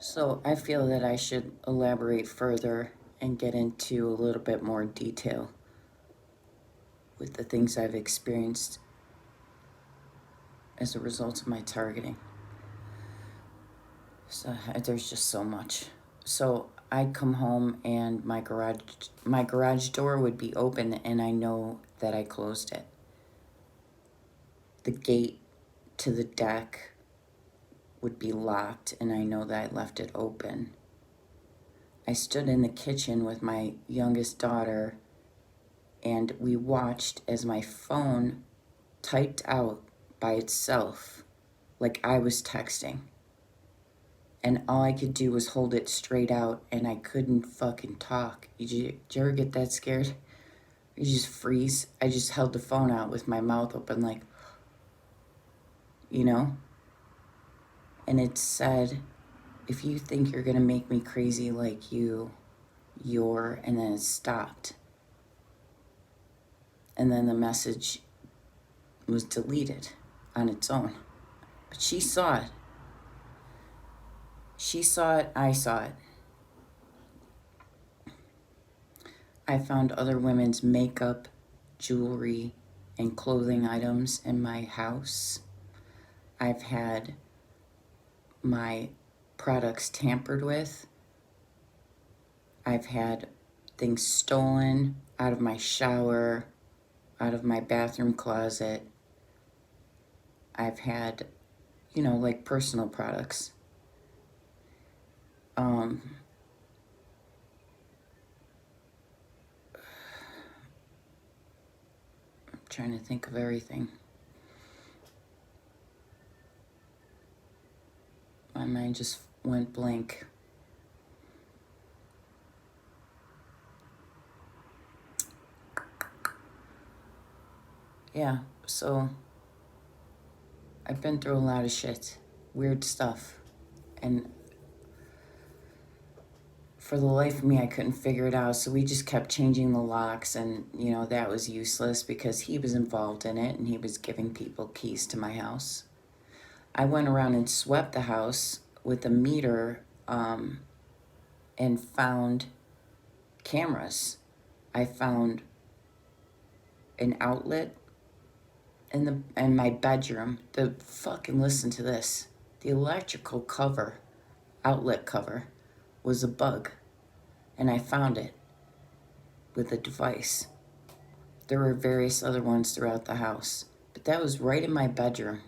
So I feel that I should elaborate further and get into a little bit more detail with the things I've experienced as a result of my targeting. So there's just so much. So I'd come home and my garage door would be open and I know that I closed it. The gate to the deck would be locked and I know that I left it open. I stood in the kitchen with my youngest daughter and we watched as my phone typed out by itself like I was texting. And all I could do was hold it straight out and I couldn't fucking talk. Did you ever get that scared? You just freeze. I just held the phone out with my mouth open like, you know? And it said, if you think you're gonna make me crazy like you're, and then it stopped. And then the message was deleted on its own. But she saw it. She saw it, I saw it. I found other women's makeup, jewelry, and clothing items in my house. I've had my products tampered with. I've had things stolen out of my shower, out of my bathroom closet. I've had, like personal products. I'm trying to think of everything. My mind just went blank. Yeah, so I've been through a lot of shit, weird stuff, and for the life of me, I couldn't figure it out. So we just kept changing the locks, and that was useless because he was involved in it and he was giving people keys to my house. I went around and swept the house with a meter and found cameras. I found an outlet in my bedroom. Listen to this. The electrical cover, outlet cover, was a bug, and I found it with a device. There were various other ones throughout the house, but that was right in my bedroom,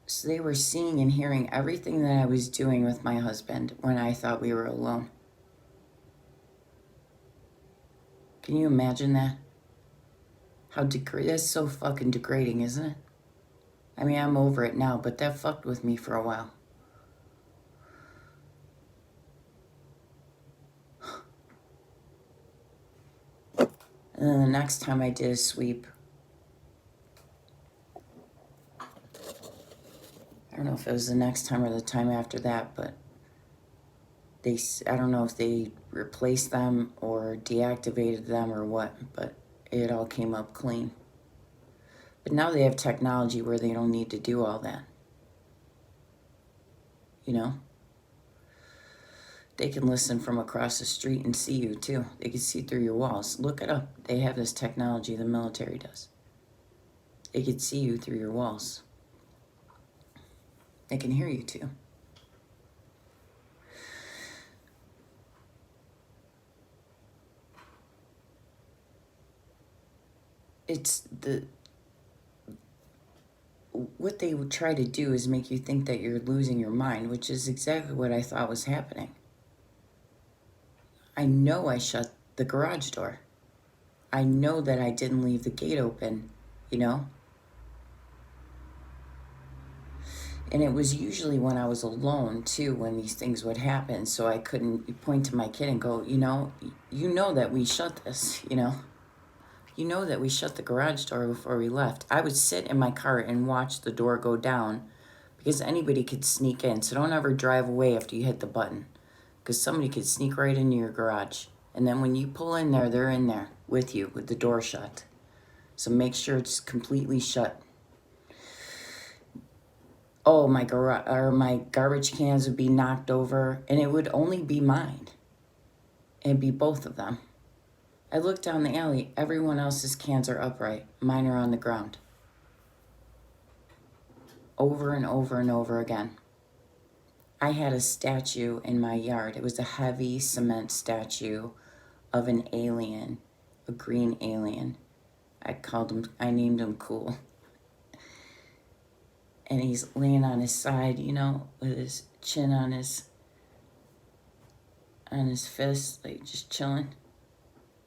So they were seeing and hearing everything that I was doing with my husband when I thought we were alone. Can you imagine that? That's so fucking degrading, isn't it? I mean, I'm over it now, but that fucked with me for a while. And then the next time I did a sweep, I don't know if it was the next time or the time after that, but I don't know if they replaced them or deactivated them or what, but it all came up clean. But now they have technology where they don't need to do all that. They can listen from across the street and see you too. They can see through your walls. Look it up. They have this technology, the military does. They can see you through your walls. They can hear you too. What they would try to do is make you think that you're losing your mind, which is exactly what I thought was happening. I know I shut the garage door. I know that I didn't leave the gate open, And it was usually when I was alone, too, when these things would happen. So I couldn't point to my kid and go, you know that we shut this, You know that we shut the garage door before we left. I would sit in my car and watch the door go down because anybody could sneak in. So don't ever drive away after you hit the button because somebody could sneak right into your garage. And then when you pull in there, they're in there with you with the door shut. So make sure it's completely shut. Oh, my garbage cans would be knocked over, and it would only be mine. It'd be both of them. I look down the alley, everyone else's cans are upright, mine are on the ground. Over and over and over again. I had a statue in my yard. It was a heavy cement statue of an alien, a green alien. I named him Cool. And he's laying on his side, with his chin on his fist, like just chilling,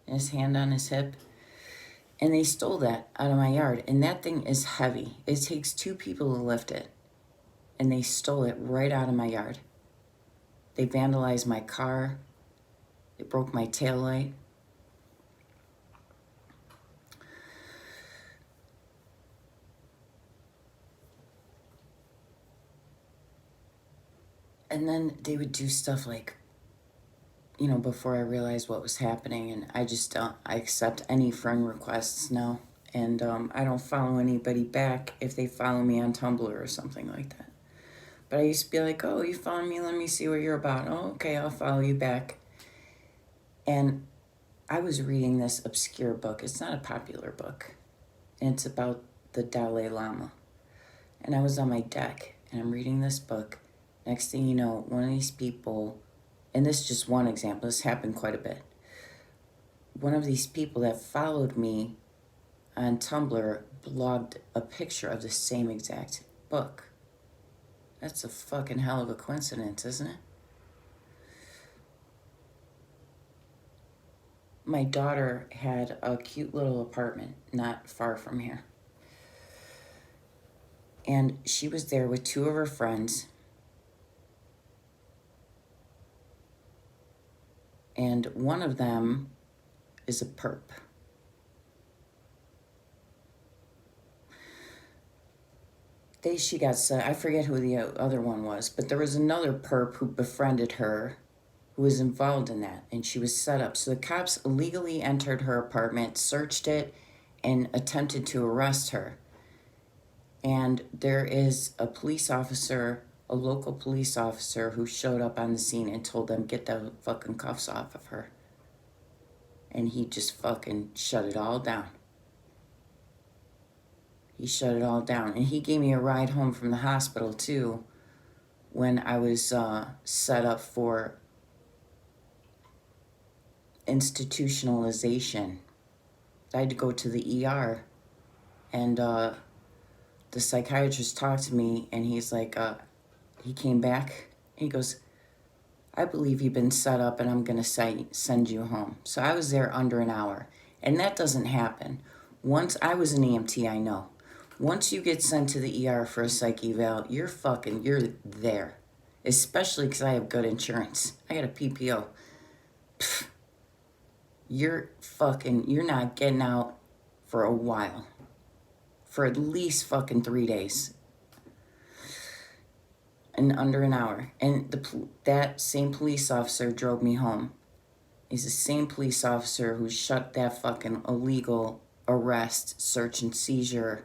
and his hand on his hip. And they stole that out of my yard. And that thing is heavy. It takes 2 people to lift it. And they stole it right out of my yard. They vandalized my car. They broke my taillight. And then they would do stuff like, before I realized what was happening, and I accept any friend requests now. And I don't follow anybody back if they follow me on Tumblr or something like that. But I used to be like, oh, you follow me? Let me see what you're about. Oh, okay, I'll follow you back. And I was reading this obscure book. It's not a popular book. And it's about the Dalai Lama. And I was on my deck, and I'm reading this book. Next thing you know, one of these people, and this is just one example, this happened quite a bit. One of these people that followed me on Tumblr blogged a picture of the same exact book. That's a fucking hell of a coincidence, isn't it? My daughter had a cute little apartment not far from here. And she was there with 2 of her friends. And one of them is a perp. She got set. I forget who the other one was, but there was another perp who befriended her, who was involved in that, and she was set up. So the cops illegally entered her apartment, searched it, and attempted to arrest her. And there is a police officer, a local police officer, who showed up on the scene and told them, get the fucking cuffs off of her. And he just fucking shut it all down. He shut it all down. And he gave me a ride home from the hospital, too, when I was set up for institutionalization. I had to go to the ER. And the psychiatrist talked to me, and he's like, he came back, and he goes, I believe you've been set up, and I'm going to send you home. So I was there under an hour. And that doesn't happen. Once I was an EMT, I know. Once you get sent to the ER for a psych eval, you're there. Especially because I have good insurance. I got a PPO. Pfft. You're not getting out for a while. For at least fucking 3 days. In under an hour. And that same police officer drove me home. He's the same police officer who shut that fucking illegal arrest, search, and seizure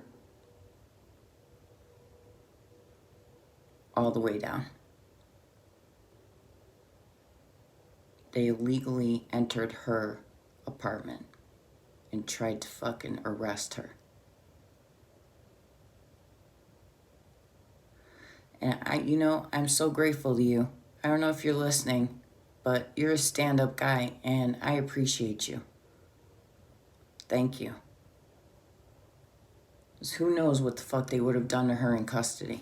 all the way down. They illegally entered her apartment and tried to fucking arrest her. And I'm so grateful to you. I don't know if you're listening, but you're a stand-up guy, and I appreciate you. Thank you. Because who knows what the fuck they would have done to her in custody.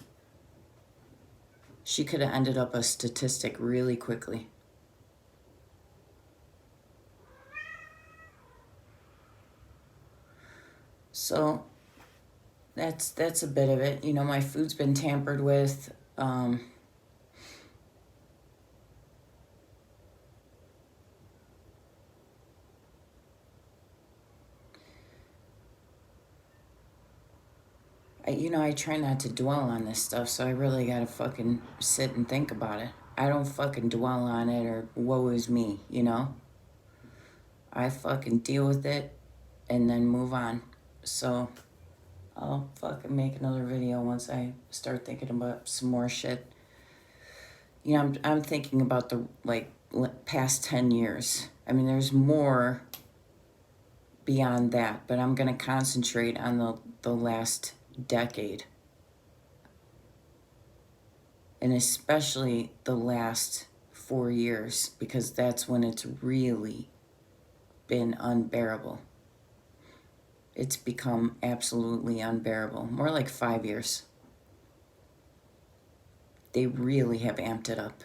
She could have ended up a statistic really quickly. So that's a bit of it. My food's been tampered with. I try not to dwell on this stuff, so I really gotta fucking sit and think about it. I don't fucking dwell on it or woe is me, I fucking deal with it and then move on. So I'll fucking make another video once I start thinking about some more shit. You know, I'm thinking about the past 10 years. I mean, there's more beyond that, but I'm going to concentrate on the last decade. And especially the last 4 years, because that's when it's really been unbearable. It's become absolutely unbearable. More like 5 years. They really have amped it up.